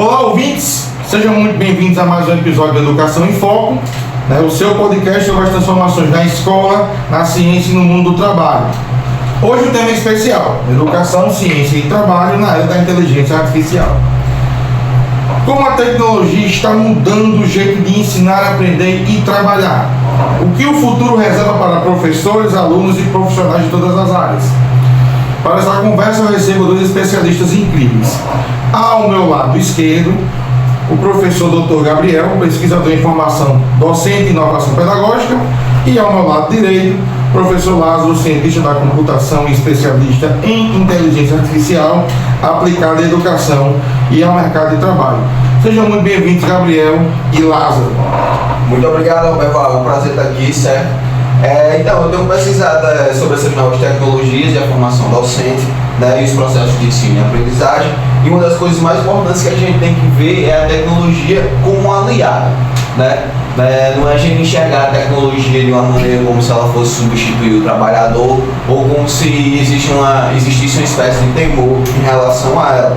Olá, ouvintes! Sejam muito bem-vindos a mais um episódio do Educação em Foco, o seu podcast sobre as transformações na escola, na ciência e no mundo do trabalho. Hoje o tema é especial: educação, ciência e trabalho na área da inteligência artificial. Como a tecnologia está mudando o jeito de ensinar, aprender e trabalhar? O que o futuro reserva para professores, alunos e profissionais de todas as áreas? Para essa conversa eu recebo dois especialistas incríveis. Ao meu lado esquerdo, o professor Dr. Gabriel, pesquisador em formação, docente em inovação pedagógica, e ao meu lado direito, o professor Lázaro, cientista da computação e especialista em inteligência artificial aplicada à educação e ao mercado de trabalho. Sejam muito bem-vindos, Gabriel e Lázaro. Muito obrigado, Alberto. É um prazer estar aqui, certo? Então, eu tenho pesquisado sobre essas novas tecnologias e a formação docente, e os processos de ensino e aprendizagem. E uma das coisas mais importantes que a gente tem que ver é a tecnologia como aliada, Não é a gente enxergar a tecnologia de uma maneira como se ela fosse substituir o trabalhador ou como se existisse uma espécie de temor em relação a ela,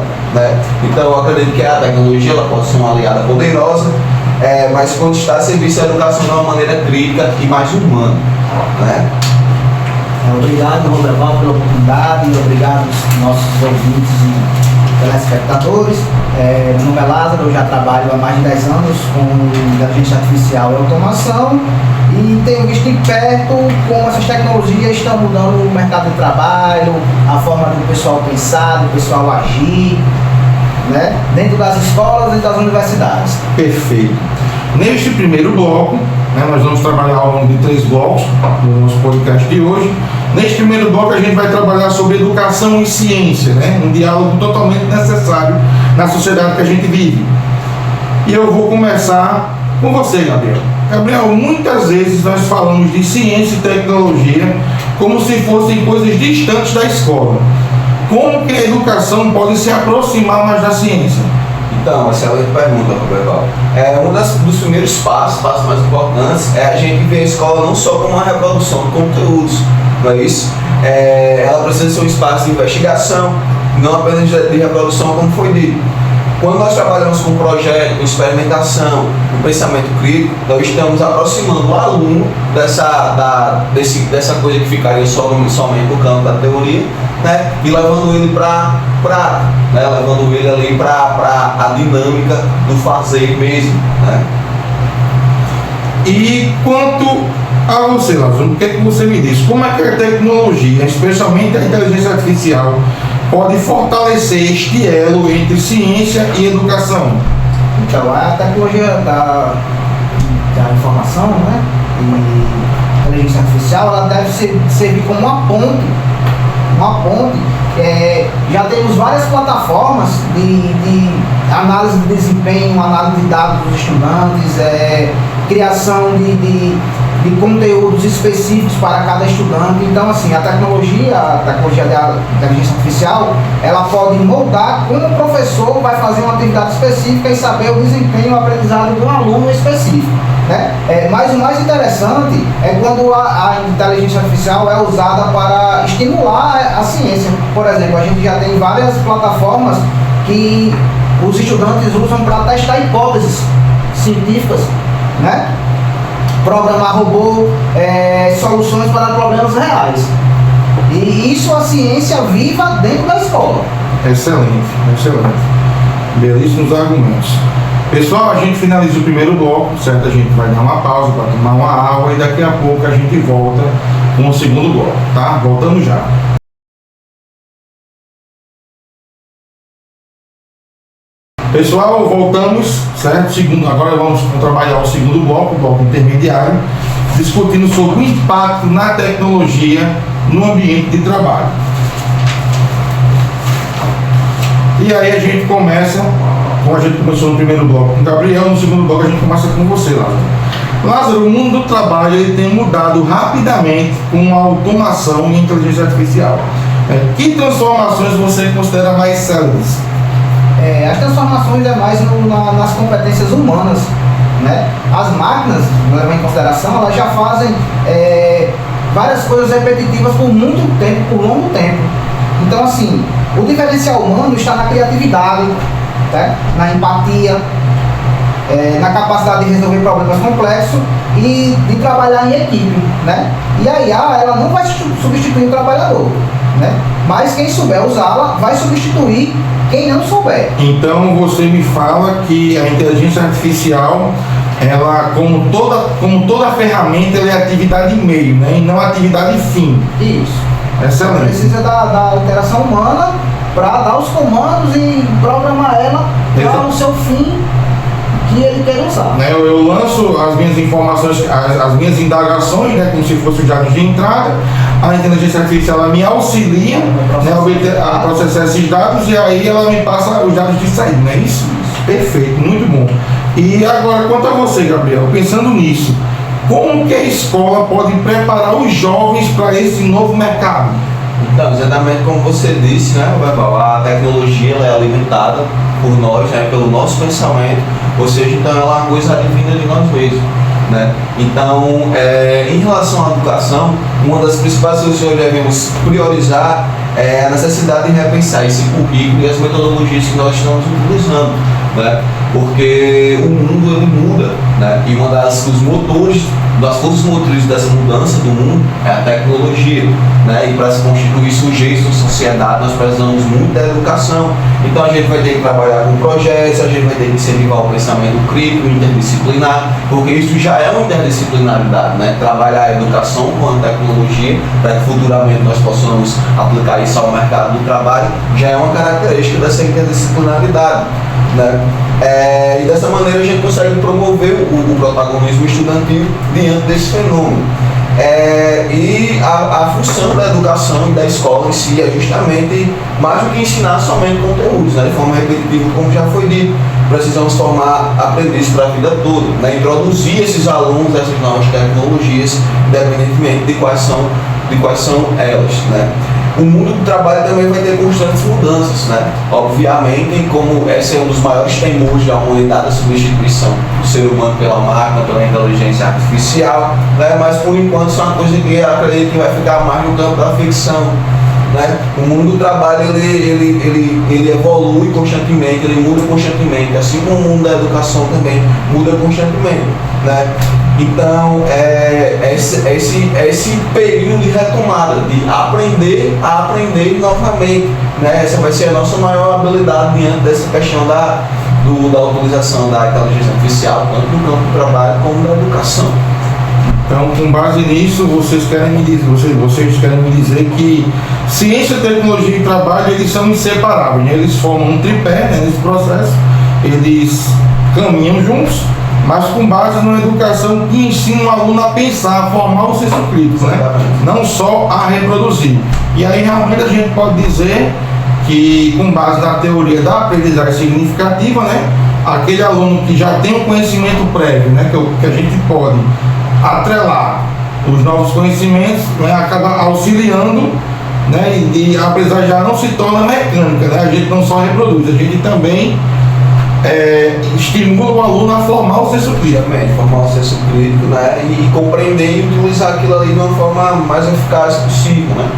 Então, eu acredito que a tecnologia ela pode ser uma aliada poderosa, mas quando está a serviço da educação de uma maneira crítica e mais humana, Obrigado, Roberval, pela oportunidade, obrigado aos nossos ouvintes e telespectadores. Meu nome é Lázaro, eu já trabalho há mais de 10 anos com inteligência artificial e automação e tenho visto de perto como essas tecnologias estão mudando o mercado de trabalho, a forma do pessoal pensar, do pessoal agir, dentro das escolas e das universidades. Perfeito. Neste primeiro bloco, nós vamos trabalhar ao longo de 3 blocos no nosso podcast de hoje. Neste primeiro bloco a gente vai trabalhar sobre educação e ciência, um diálogo totalmente necessário na sociedade que a gente vive. E eu vou começar com você, Gabriel. Gabriel, muitas vezes nós falamos de ciência e tecnologia como se fossem coisas distantes da escola. Como que a educação pode se aproximar mais da ciência? Então, excelente pergunta, Roberto. Um dos primeiros passos mais importantes é a gente ver a escola não só como uma reprodução de conteúdos, não é isso? Ela precisa ser um espaço de investigação, não apenas de reprodução, como foi dito. Quando nós trabalhamos com projeto, com experimentação, com pensamento crítico, nós estamos aproximando o aluno dessa coisa que ficaria somente no campo da teoria, e levando ele para levando ele ali para a dinâmica do fazer mesmo, E quanto a você, Lázaro, o que você me diz? Como é que a tecnologia, especialmente a inteligência artificial, pode fortalecer este elo entre ciência e educação? Então, a tecnologia da informação, e inteligência artificial, ela deve servir como uma ponte. Já temos várias plataformas de análise de desempenho, análise de dados dos estudantes, criação de conteúdos específicos para cada estudante. Então, assim, a tecnologia da inteligência artificial, ela pode moldar como o professor vai fazer uma atividade específica e saber o desempenho e o aprendizado de um aluno específico, Mas o mais interessante é quando a inteligência artificial é usada para estimular a ciência. Por exemplo, a gente já tem várias plataformas que os estudantes usam para testar hipóteses científicas, programar robô, soluções para problemas reais. E isso a ciência viva dentro da escola. Excelente. Belíssimos argumentos. Pessoal, a gente finaliza o primeiro bloco, certo? A gente vai dar uma pausa para tomar uma água e daqui a pouco a gente volta com o segundo bloco, tá? Voltamos já. Pessoal, voltamos, certo? Agora vamos trabalhar o segundo bloco, o bloco intermediário, discutindo sobre o impacto na tecnologia no ambiente de trabalho. E aí a gente começa, como a gente começou no primeiro bloco com o Gabriel, no segundo bloco a gente começa com você, Lázaro. Lázaro, o mundo do trabalho ele tem mudado rapidamente com a automação e a inteligência artificial. Que transformações você considera mais célebres? As transformações é mais nas competências humanas, As máquinas, levando em consideração, elas já fazem várias coisas repetitivas por muito tempo, por longo tempo. Então, assim, o diferencial humano está na criatividade, né? Na empatia, na capacidade de resolver problemas complexos e de trabalhar em equipe, né? E a IA, ela não vai substituir o trabalhador, né? Mas quem souber usá-la vai substituir quem não souber. Então você me fala que a inteligência artificial, ela, como toda ferramenta, ela é atividade meio, né? E não atividade fim. Isso. Excelente. Precisa da interação humana para dar os comandos e programar ela para o seu fim que ele quer usar. Né, eu lanço as minhas informações, as minhas indagações, né, como se fossem os dados de entrada. A inteligência artificial ela me auxilia, né, a processar esses dados, e aí ela me passa os dados de saída, não é isso? Perfeito, muito bom. E agora, quanto a você, Gabriel, pensando nisso, como que a escola pode preparar os jovens para esse novo mercado? Então, exatamente como você disse, né, a tecnologia ela é alimentada por nós, né, pelo nosso pensamento, ou seja, então ela é uma coisa advinda de nós mesmos, né? Então, em relação à educação, uma das principais coisas que nós devemos priorizar é a necessidade de repensar esse currículo e as metodologias que nós estamos utilizando, né? Porque o mundo ele muda, né? E uma das forças motrizes dessa mudança do mundo é a tecnologia, né? E para se constituir sujeitos de sociedade nós precisamos muito da educação. Então a gente vai ter que trabalhar com projetos, a gente vai ter que incentivar o pensamento crítico, interdisciplinar, porque isso já é uma interdisciplinaridade, né? Trabalhar a educação com a tecnologia para que futuramente nós possamos aplicar isso ao mercado do trabalho já é uma característica dessa interdisciplinaridade, né? E dessa maneira a gente consegue promover o protagonismo estudantil diante desse fenômeno. E a função da educação e da escola em si é justamente mais do que ensinar somente conteúdos, né, de forma repetitiva, como já foi dito. Precisamos formar aprendizes para a vida toda, né, introduzir esses alunos dessas novas tecnologias, independentemente de quais são elas, né. O mundo do trabalho também vai ter constantes mudanças, né? Obviamente, como esse é um dos maiores temores da humanidade, a substituição do ser humano pela máquina, pela inteligência artificial, né? Mas por enquanto isso é uma coisa que eu acredito que vai ficar mais no campo da ficção, né? O mundo do trabalho ele evolui constantemente, ele muda constantemente, assim como o mundo da educação também muda constantemente, né? Então, esse período de retomada, de aprender a aprender novamente, né? Essa vai ser a nossa maior habilidade diante dessa questão da utilização da inteligência artificial, tanto no campo do trabalho como na educação. Então, com base nisso, vocês querem me dizer que ciência, tecnologia e trabalho, eles são inseparáveis, né? Eles formam um tripé, né, nesse processo, eles caminham juntos, mas com base numa educação que ensina o aluno a pensar, a formar o senso crítico, né? Não só a reproduzir. E aí realmente a gente pode dizer que, com base na teoria da aprendizagem significativa, né, aquele aluno que já tem um conhecimento prévio, né, que a gente pode atrelar os novos conhecimentos, né, acaba auxiliando, né, e a aprendizagem já não se torna mecânica, né, a gente não só reproduz, a gente também estimula o aluno a formar o senso crítico. Formar o senso crítico, né, e compreender e utilizar aquilo ali de uma forma mais eficaz possível, né.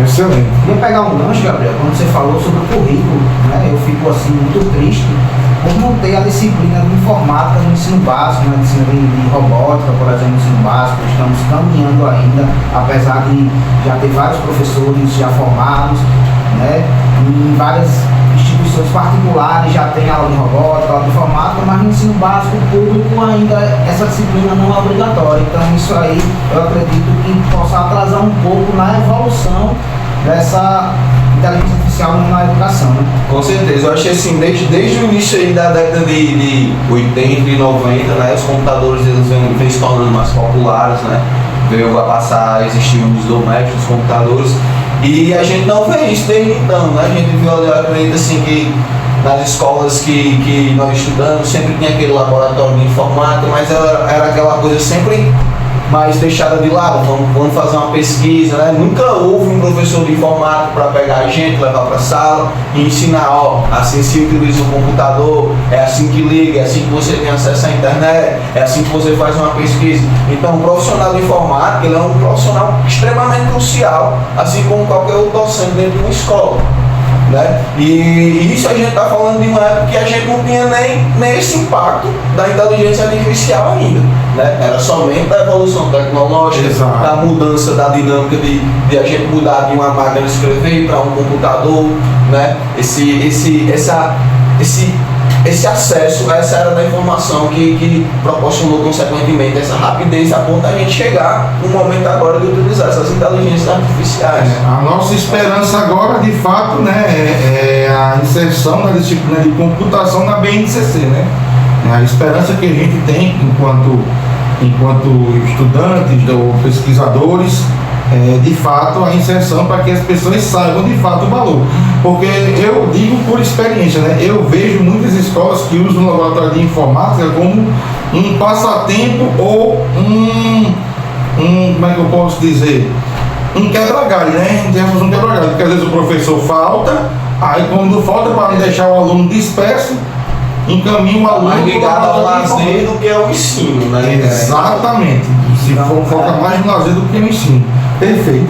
Excelente. Vamos pegar um gancho, Gabriel, quando você falou sobre o currículo, né, eu fico assim muito triste por não ter a disciplina de informática no ensino básico, na ensino de robótica, por exemplo, no ensino básico. Estamos caminhando ainda, apesar de já ter vários professores já formados, né, em várias instituições particulares já tem aula de robótica, aula de informática, mas no ensino básico público ainda essa disciplina não é obrigatória. Então isso aí eu acredito que possa atrasar um pouco na evolução dessa inteligência artificial na educação, né? Com certeza, eu acho que assim, desde o início aí da década de 80 e 90, né, os computadores eles vêm se tornando mais populares, né, veio a passar a existir um uso doméstico dos computadores, e a gente não vê isso desde então, né, a gente viu, eu acredito assim que nas escolas que nós estudamos sempre tinha aquele laboratório de informática, mas era aquela coisa sempre mais deixada de lado, vamos fazer uma pesquisa, né? Nunca houve um professor de informática para pegar a gente, levar para a sala e ensinar, ó, assim se utiliza o computador, é assim que liga, é assim que você tem acesso à internet, é assim que você faz uma pesquisa. Então, o profissional de informática, ele é um profissional extremamente crucial, assim como qualquer outro docente dentro de uma escola, né? E isso a gente está falando de uma época que a gente não tinha nem esse impacto da inteligência artificial ainda, né? Era somente a evolução tecnológica, Exato. da mudança da dinâmica de a gente mudar de uma máquina de escrever para um computador, né? Esse acesso a essa era da informação que proporcionou consequentemente essa rapidez a ponto da gente chegar no momento agora de utilizar essas inteligências artificiais. A nossa esperança agora, de fato, né, é a inserção na disciplina de computação na BNCC, né? A esperança que a gente tem enquanto estudantes ou pesquisadores, de fato, a inserção para que as pessoas saibam de fato o valor. Porque eu digo por experiência, né? Eu vejo muitas escolas que usam o laboratório de informática como um passatempo ou como é que eu posso dizer? Um quebra-galho, né? Temos um quebra-galho, porque às vezes o professor falta, aí quando falta, para não deixar o aluno disperso, encaminha o aluno Mais ligado ao laboratório de lazer do que ao ensino, né? Exatamente. Se for, foca mais no lazer do que no ensino. Perfeito.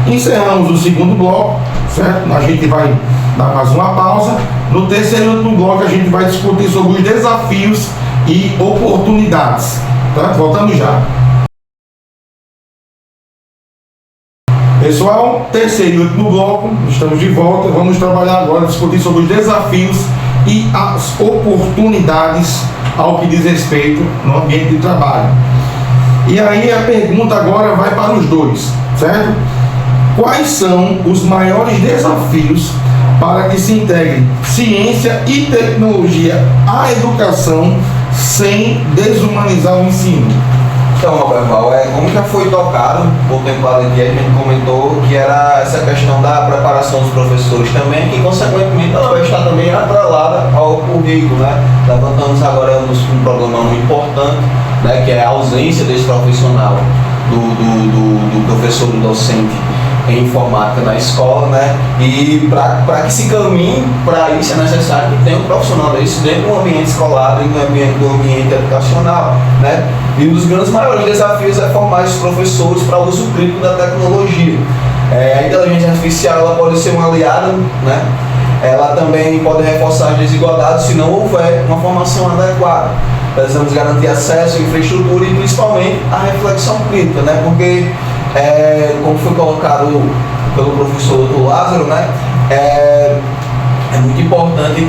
Encerramos o segundo bloco, certo? A gente vai dar mais uma pausa. No terceiro e último bloco a gente vai discutir sobre os desafios e oportunidades. Tá? Voltamos já. Pessoal, terceiro e último bloco, estamos de volta. Vamos trabalhar agora, discutir sobre os desafios e as oportunidades ao que diz respeito no ambiente de trabalho. E aí a pergunta agora vai para os dois, certo? Quais são os maiores desafios para que se integre ciência e tecnologia à educação sem desumanizar o ensino? Então, Roberval, como já foi tocado, contemplado aqui, a gente comentou que era essa questão da preparação dos professores também, que consequentemente ela vai estar também atrelada ao currículo, né? Levantamos agora um problema muito importante, né, que é a ausência desse profissional, do professor, do docente em informática na escola, né? E para que se caminhe para isso é necessário que tenha um profissional desse dentro do ambiente escolar, dentro do ambiente educacional, né? E um dos grandes maiores desafios é formar esses professores para o uso crítico da tecnologia. A inteligência artificial ela pode ser uma aliada, né? Ela também pode reforçar as desigualdades se não houver uma formação adequada. Precisamos garantir acesso à infraestrutura e principalmente a reflexão crítica, né? Porque como foi colocado pelo professor Dr. Lázaro, né? É muito importante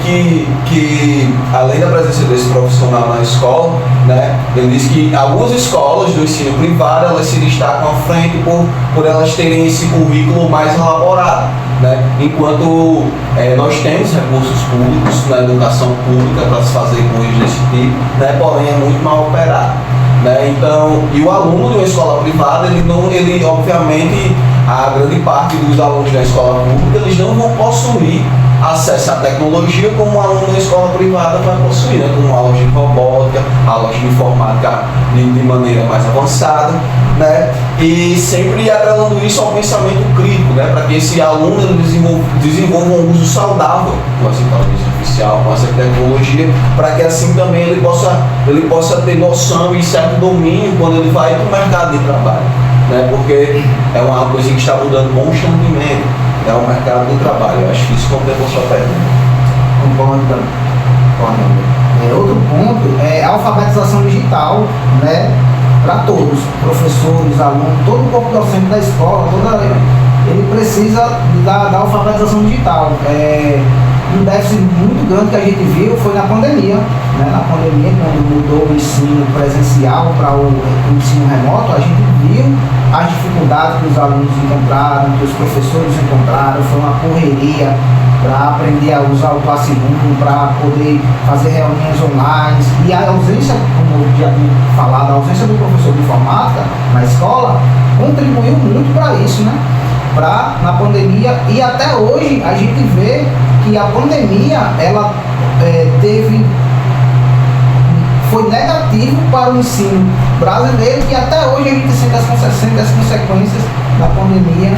que além da presença desse profissional na escola, né, ele diz que algumas escolas do ensino privado elas se destacam à frente por elas terem esse currículo mais elaborado, né, enquanto nós temos recursos públicos na educação pública para se fazer coisas desse tipo, né, porém é muito mal operado. Né? Então, e o aluno de uma escola privada, ele obviamente, a grande parte dos alunos da escola pública, eles não vão possuir acesso à tecnologia como o aluno da escola privada vai possuir, né? Como aulas de robótica, aulas de informática de maneira mais avançada, né? E sempre atrelando isso ao pensamento crítico, né? Para que esse aluno desenvolva um uso saudável com essa inteligência artificial, com essa tecnologia, para que assim também ele possa ter noção e certo domínio quando ele vai para o mercado de trabalho, né? Porque é uma coisa que está mudando constantemente. É o mercado do trabalho. Eu acho que isso contempla a sua pergunta. Concordo. Outro ponto é a alfabetização digital, né? Para todos, professores, alunos, todo o corpo docente da escola, ele precisa da alfabetização digital. Um déficit muito grande que a gente viu foi na pandemia, né? Na pandemia, quando mudou o ensino presencial para o ensino remoto, a gente viu as dificuldades que os alunos encontraram, que os professores encontraram. Foi uma correria para aprender a usar o Classroom, para poder fazer reuniões online. E a ausência, como eu já tinha falado, a ausência do professor de informática na escola contribuiu muito para isso, né? Na pandemia, e até hoje a gente vê que a pandemia ela foi negativo para o ensino brasileiro, e até hoje a gente sente as consequências da pandemia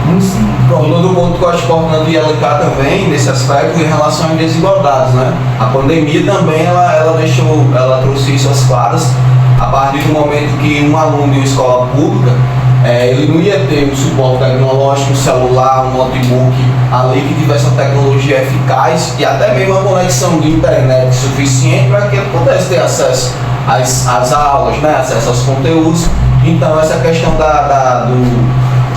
no ensino. Outro ponto que eu acho importante de elencar também nesse aspecto em relação às desigualdades, né? A pandemia também ela trouxe isso às claras a partir do momento que um aluno de uma escola pública Ele não ia ter um suporte tecnológico, um celular, um notebook ali que tivesse uma tecnologia eficaz e até mesmo uma conexão de internet suficiente para que ele pudesse ter acesso às aulas, né, acesso aos conteúdos. Então essa questão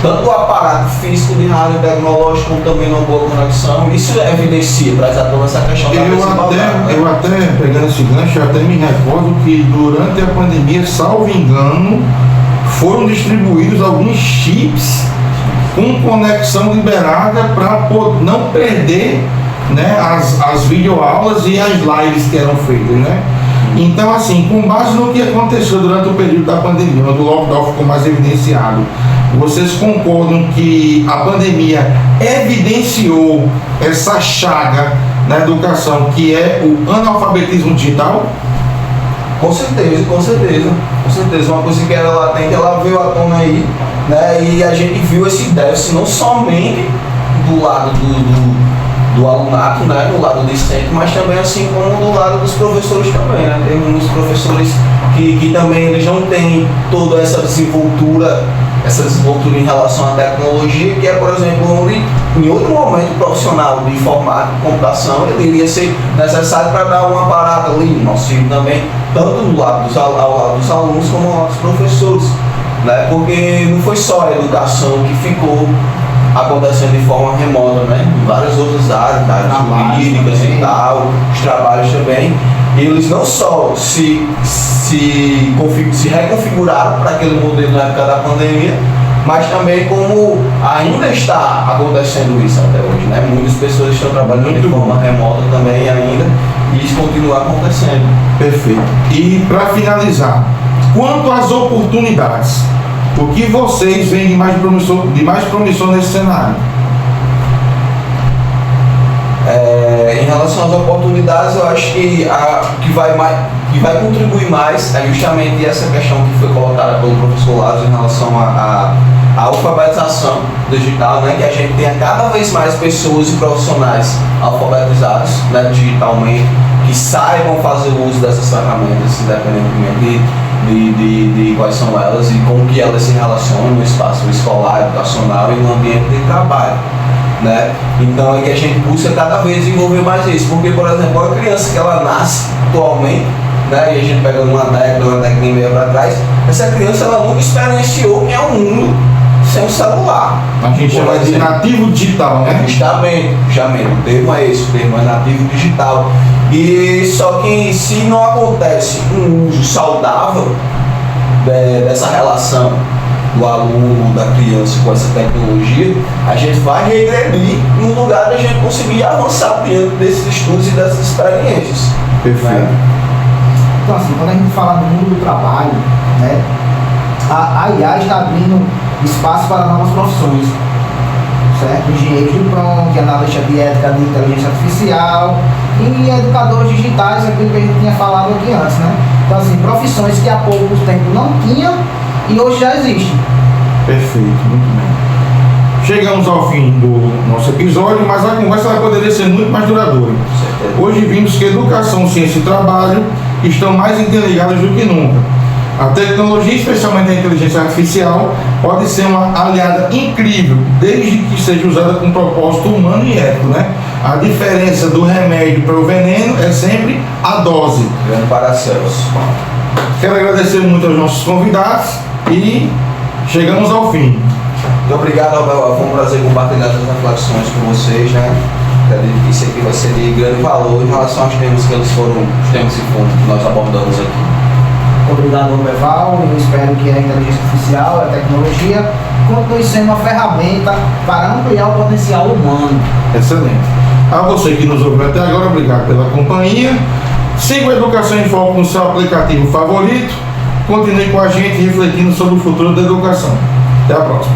tanto do aparato físico de rádio tecnológico como também uma boa conexão, isso evidencia, traz à tona essa questão da desigualdade. Eu até, pegando esse gancho, eu até me recordo que durante a pandemia, salvo engano, foram distribuídos alguns chips com conexão liberada para não perder, né, as videoaulas e as lives que eram feitas, né? Então, assim, com base no que aconteceu durante o período da pandemia, onde o lockdown ficou mais evidenciado, vocês concordam que a pandemia evidenciou essa chaga na educação, que é o analfabetismo digital? Com certeza, com certeza, com certeza. Uma coisa que era latente, ela veio à tona aí, né? E a gente viu esse déficit não somente do lado do alunato, né, do lado discente, mas também assim como do lado dos professores também, né? Tem muitos professores que também eles não têm toda essa desenvoltura em relação à tecnologia, que é, por exemplo, onde em outro momento profissional de informática, computação, ele iria ser necessário para dar um aparato ali, um auxílio também, tanto do lado ao lado dos alunos como ao lado dos professores, né? Porque não foi só a educação que ficou acontecendo de forma remota, né? Em várias outras áreas jurídicas e tal, os trabalhos também, eles não só se reconfiguraram para aquele modelo na época da pandemia, mas também como ainda está acontecendo isso até hoje, né? Muitas pessoas estão trabalhando de forma remota também ainda, e isso continua acontecendo. Perfeito. E para finalizar, quanto às oportunidades, o que vocês veem de mais promissor nesse cenário? Em relação às oportunidades, eu acho que que vai contribuir mais é justamente essa questão que foi colocada pelo professor Lázaro em relação à alfabetização digital, né? Que a gente tenha cada vez mais pessoas e profissionais alfabetizados, né, digitalmente, que saibam fazer o uso dessas ferramentas, independentemente de quais são elas e como que elas se relacionam no espaço escolar, educacional e no ambiente de trabalho, né? Então é que a gente busca cada vez desenvolver mais isso, porque, por exemplo, a criança que ela nasce atualmente, né, e a gente pega uma década e meia para trás, essa criança ela nunca experienciou que é um mundo sem um celular. A gente chama de nativo digital, né? Justamente, o termo é esse, o termo é nativo digital. E só que se não acontece um uso saudável dessa relação do aluno, da criança com essa tecnologia, a gente vai regredir no lugar da gente conseguir avançar diante desses estudos e dessas experiências. Perfeito. Né? Então, assim, quando a gente fala no mundo do trabalho, né, a IA está abrindo espaço para novas profissões, certo? Engenheiro de prompt, analista de ética de inteligência artificial e educadores digitais, aquilo que a gente tinha falado aqui antes, né? Então, assim, profissões que há pouco tempo não tinham e hoje já existem. Perfeito, muito bem. Chegamos ao fim do nosso episódio, mas a conversa poderia ser muito mais duradoura. Hoje vimos que educação, ciência e trabalho estão mais interligadas do que nunca. A tecnologia, especialmente a inteligência artificial, pode ser uma aliada incrível, desde que seja usada com propósito humano e ético, né? A diferença do remédio para o veneno é sempre a dose. Grande Paracelso. Quero agradecer muito aos nossos convidados e chegamos ao fim. Muito obrigado, Albel. Foi um prazer compartilhar essas reflexões com vocês, né? Acredito que isso aqui vai ser de grande valor em relação aos temas que eles foram, os temas e fontes que nós abordamos aqui. Obrigado, Roberval. Eu espero que a inteligência artificial, a tecnologia, continue sendo uma ferramenta para ampliar o potencial humano. Excelente. A você que nos ouviu até agora, obrigado pela companhia. Siga a Educação em Foco no seu aplicativo favorito. Continue com a gente refletindo sobre o futuro da educação. Até a próxima.